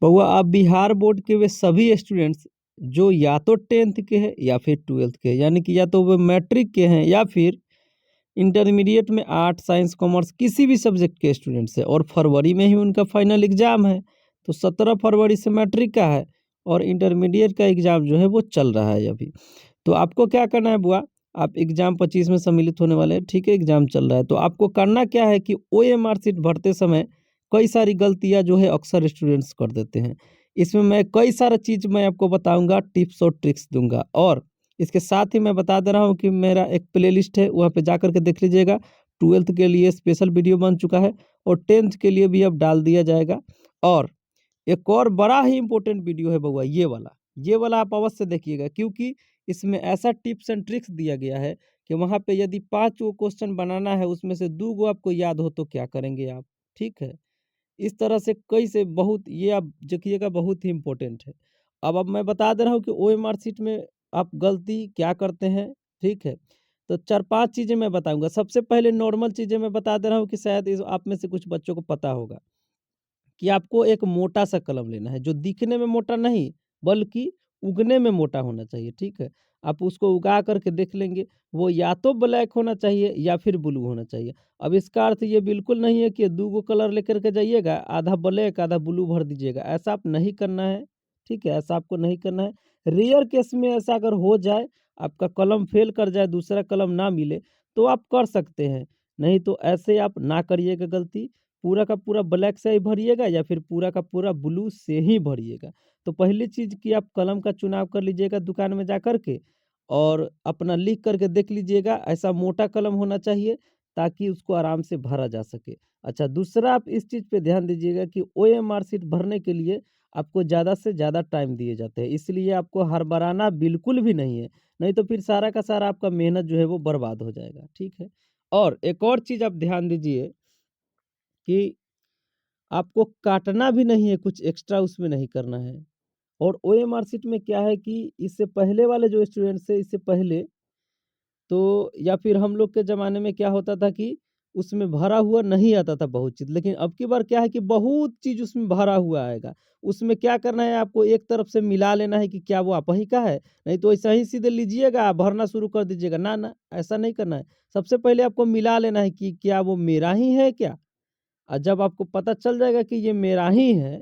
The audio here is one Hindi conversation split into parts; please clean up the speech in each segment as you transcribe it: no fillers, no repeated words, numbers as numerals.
बउआ आप बिहार बोर्ड के वे सभी स्टूडेंट्स जो या तो 10th के हैं या फिर 12th के हैं, यानी कि या तो वो मैट्रिक के हैं या फिर इंटरमीडिएट में आर्ट साइंस कॉमर्स किसी भी सब्जेक्ट के स्टूडेंट्स हैं, और फरवरी में ही उनका फाइनल एग्जाम है। तो 17 फरवरी से मैट्रिक का है और इंटरमीडिएट का एग्जाम जो है वो चल रहा है अभी। तो आपको क्या करना है बुआ, आप एग्जाम 25 में सम्मिलित होने वाले हैं, ठीक है, एग्जाम चल रहा है। तो आपको करना क्या है कि OMR सीट भरते समय कई सारी गलतियां जो है अक्सर स्टूडेंट्स कर देते हैं। इसमें मैं कई सारा चीज़ मैं आपको बताऊंगा, टिप्स और ट्रिक्स दूंगा, और इसके साथ ही मैं बता दे रहा हूँ कि मेरा एक प्लेलिस्ट है, वहाँ पे जा कर के देख लीजिएगा। 12th के लिए स्पेशल वीडियो बन चुका है और 10th के लिए भी अब डाल दिया जाएगा। और एक और बड़ा ही इम्पोर्टेंट वीडियो है बउआ, ये वाला आप अवश्य देखिएगा, क्योंकि इसमें ऐसा टिप्स एंड ट्रिक्स दिया गया है कि वहाँ पे यदि 5 गो क्वेश्चन बनाना है, उसमें से 2 गो आपको याद हो तो क्या करेंगे आप, ठीक है। इस तरह से कई से बहुत, ये आप देखिएगा, बहुत ही इम्पोर्टेंट है। अब मैं बता दे रहा हूँ कि OMR शीट में आप गलती क्या करते हैं, ठीक है। तो 4-5 चीज़ें मैं बताऊँगा। सबसे पहले नॉर्मल चीज़ें मैं बता दे रहा हूँ कि शायद इस आप में से कुछ बच्चों को पता होगा कि आपको एक मोटा-सा कलम लेना है, जो दिखने में मोटा नहीं, बल्कि उगने में मोटा होना चाहिए, ठीक है। आप उसको उगा कर के देख लेंगे, वो या तो ब्लैक होना चाहिए या फिर ब्लू होना चाहिए। अब इसका अर्थ ये बिल्कुल नहीं है कि 2 गो कलर लेकर के जाइएगा, आधा ब्लैक आधा ब्लू भर दीजिएगा, ऐसा आप नहीं करना है, ठीक है, ऐसा आपको नहीं करना है। रेयर केस में ऐसा अगर हो जाए, आपका कलम फेल कर जाए, दूसरा कलम ना मिले, तो आप कर सकते हैं, नहीं तो ऐसे आप ना करिएगा गलती। पूरा का पूरा ब्लैक से ही भरिएगा या फिर पूरा का पूरा ब्लू से ही भरिएगा। तो पहली चीज़ कि आप कलम का चुनाव कर लीजिएगा दुकान में जाकर के, और अपना लिख करके देख लीजिएगा, ऐसा मोटा कलम होना चाहिए ताकि उसको आराम से भरा जा सके। अच्छा, दूसरा आप इस चीज़ पे ध्यान दीजिएगा कि OMR शीट भरने के लिए आपको ज़्यादा से ज़्यादा टाइम दिए जाते हैं, इसलिए आपको हड़बड़ाना बिल्कुल भी नहीं है, नहीं तो फिर सारा का सारा आपका मेहनत जो है वो बर्बाद हो जाएगा, ठीक है। और एक और चीज़ आप ध्यान दीजिए कि आपको काटना भी नहीं है, कुछ एक्स्ट्रा उसमें नहीं करना है। और OMR शीट में क्या है कि इससे पहले वाले जो स्टूडेंट्स हैं, इससे पहले तो या फिर हम लोग के ज़माने में क्या होता था कि उसमें भरा हुआ नहीं आता था बहुत चीज़, लेकिन अब की बार क्या है कि बहुत चीज़ उसमें भरा हुआ आएगा। उसमें क्या करना है, आपको एक तरफ से मिला लेना है कि क्या वो आप ही का है, नहीं तो ऐसा ही सीधे लीजिएगा, भरना शुरू कर दीजिएगा। ना, ना, ऐसा नहीं करना है। सबसे पहले आपको मिला लेना है कि क्या वो मेरा ही है क्या? जब आपको पता चल जाएगा कि ये मेरा ही है,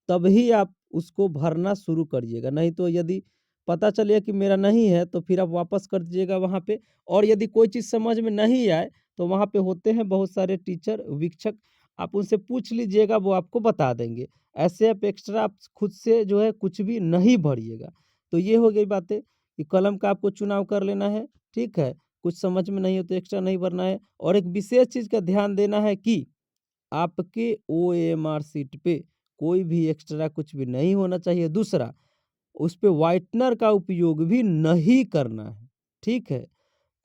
तभी आप उसको भरना शुरू करिएगा। नहीं तो यदि पता चले कि मेरा नहीं है, तो फिर आप वापस कर दीजिएगा वहाँ पे। और यदि कोई चीज़ समझ में नहीं आए, तो वहाँ पे होते हैं बहुत सारे टीचर, वीक्षक, आप उनसे पूछ लीजिएगा, वो आपको बता देंगे। ऐसे आप एक्स्ट्रा आप खुद से जो है कुछ भी नहीं भरिएगा। तो ये हो गई बातें कि कलम का आपको चुनाव कर लेना है, ठीक है? कुछ समझ में नहीं हो तो एक्स्ट्रा नहीं भरना है। और एक विशेष चीज़ का ध्यान देना है कि आपके OMR शीट पे कोई भी एक्स्ट्रा कुछ भी नहीं होना चाहिए। दूसरा, उस पे व्हाइटनर का उपयोग भी नहीं करना है, ठीक है।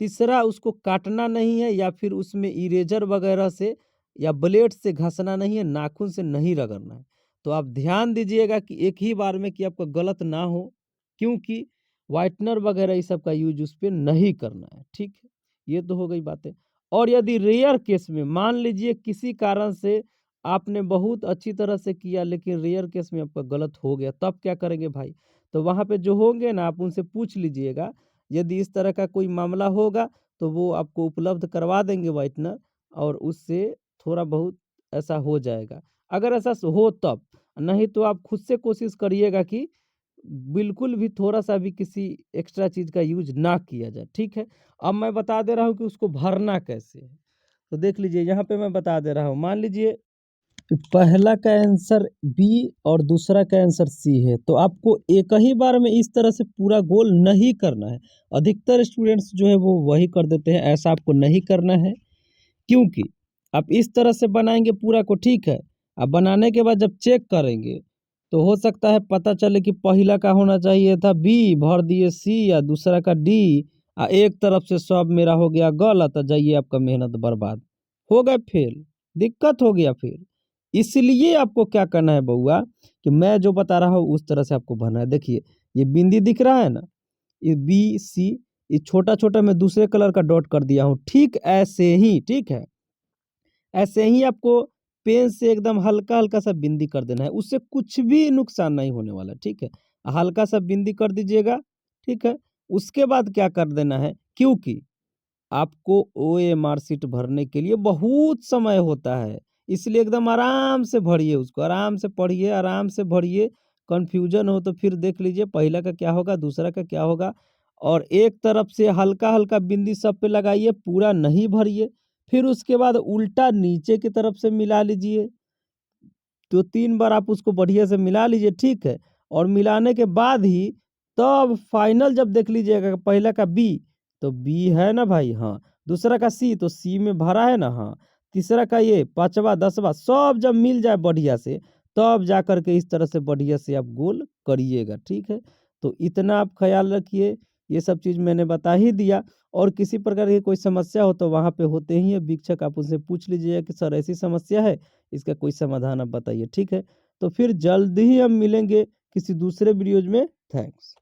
तीसरा, उसको काटना नहीं है या फिर उसमें इरेज़र वगैरह से या ब्लेड से घसना नहीं है, नाखून से नहीं रगड़ना है। तो आप ध्यान दीजिएगा कि एक ही बार में कि आपका गलत ना हो, क्योंकि व्हाइटनर वगैरह इस सब का यूज़ उस पे नहीं करना है, ठीक है। ये तो हो गई बातें। और यदि रेयर केस में मान लीजिए किसी कारण से आपने बहुत अच्छी तरह से किया, लेकिन रेयर केस में आपका गलत हो गया, तब क्या करेंगे भाई? तो वहाँ पे जो होंगे ना, आप उनसे पूछ लीजिएगा। यदि इस तरह का कोई मामला होगा, तो वो आपको उपलब्ध करवा देंगे व्हाइटनर, और उससे थोड़ा बहुत ऐसा हो जाएगा। अगर ऐसा हो तब, नहीं तो आप खुद से कोशिश करिएगा कि बिल्कुल भी थोड़ा-सा भी किसी एक्स्ट्रा चीज़ का यूज़ ना किया जाए, ठीक है? अब मैं बता दे रहा हूँ कि उसको भरना कैसे है। तो देख लीजिए, यहाँ पे मैं बता दे रहा हूँ। मान लीजिए कि पहला का आंसर बी और दूसरा का आंसर सी है, तो आपको एक ही बार में इस तरह से पूरा गोल नहीं करना है। अधिकतर स्टूडेंट्स जो है वो वही कर देते हैं, ऐसा आपको नहीं करना है, क्योंकि आप इस तरह से बनाएंगे पूरा को, ठीक है। अब बनाने के बाद जब चेक करेंगे, तो हो सकता है पता चले कि पहला का होना चाहिए था बी, भर दिए सी, या दूसरा का डी, एक तरफ से सब मेरा हो गया गलत, जाइए आपका मेहनत बर्बाद हो गए, फेल, दिक्कत हो गया फिर। इसलिए आपको क्या करना है बउआ, कि मैं जो बता रहा हूँ उस तरह से आपको भरना है। देखिए, ये बिंदी दिख रहा है ना, ये बी सी, ये छोटा छोटा मैं दूसरे कलर का डॉट कर दिया हूँ, ठीक ऐसे ही, ठीक है, ऐसे ही आपको पेन से एकदम हल्का-हल्का सा बिंदी कर देना है, उससे कुछ भी नुकसान नहीं होने वाला, ठीक है? हल्का सा बिंदी कर दीजिएगा, ठीक है? उसके बाद क्या कर देना है, क्योंकि आपको ओएमआर शीट भरने के लिए बहुत समय होता है, इसलिए एकदम आराम से भरिए उसको, आराम से पढ़िए, आराम से भरिए। कन्फ्यूज़न हो तो फिर देख लीजिए पहला का क्या होगा, दूसरा का क्या होगा और एक तरफ से हल्का-हल्का बिंदी सब पे लगाइए, पूरा नहीं भरिए। फिर उसके बाद उल्टा नीचे की तरफ से मिला लीजिए। तो 3 बार आप उसको बढ़िया से मिला लीजिए, ठीक है? और मिलाने के बाद ही तब फाइनल जब देख लीजिएगा पहला का बी, तो बी है ना भाई? हाँ। दूसरा का सी, तो सी में भरा है ना? हाँ। तीसरा का ये, 5वाँ, 10वाँ सब जब मिल जाए बढ़िया से, तब जा कर के इस तरह से बढ़िया से आप गोल करिएगा, ठीक है? तो इतना आप ख़्याल रखिए, ये सब चीज़ मैंने बता ही दिया और किसी प्रकार की कोई समस्या हो तो वहाँ पे होते ही हैं शिक्षक, आप उनसे पूछ लीजिएगा कि सर ऐसी समस्या है, इसका कोई समाधान आप बताइए, ठीक है? तो फिर जल्द ही हम मिलेंगे किसी दूसरे वीडियोज़ में। थैंक्स।